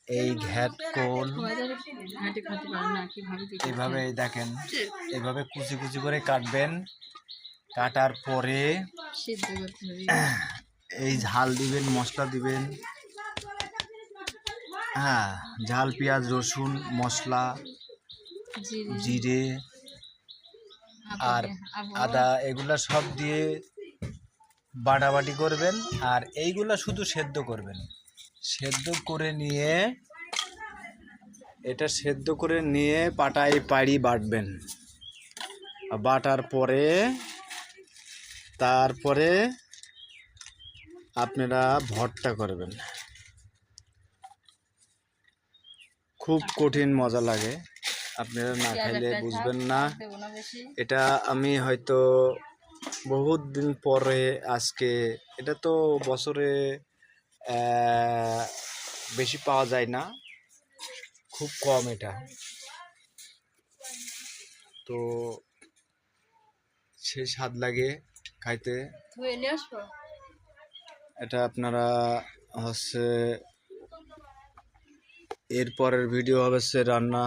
এই ঘ্যাটকোল এইভাবে দেখেন, এইভাবে কুচি কুচি করে কাটবেন। কাটার পরে এই ঝাল দিবেন, মশলা দিবেন। হ্যাঁ, ঝাল, পেঁয়াজ, রসুন, মশলা, জিরে আর আদা, এগুলা সব দিয়ে বাটাবাটি করবেন। আর এইগুলা শুধু সেদ্ধ করবেন। সেদ্ধ করে নিয়ে এটা সেদ্ধ করে নিয়ে পাটায় পাড়ি বাটবেন। বাটার পরে তারপরে আপনারা ভর্তা করবেন। খুব কঠিন মজা লাগে, আপনারা না খাইলে বুঝবেন না। এটা আমি হয়তো বহুত দিন পরে আজকে, এটা তো বছরে বেশি পাওয়া যায় না, খুব কম এটা। তো সে স্বাদ লাগে খাইতে। এটা আপনারা হচ্ছে এরপরের ভিডিও হবে রান্না।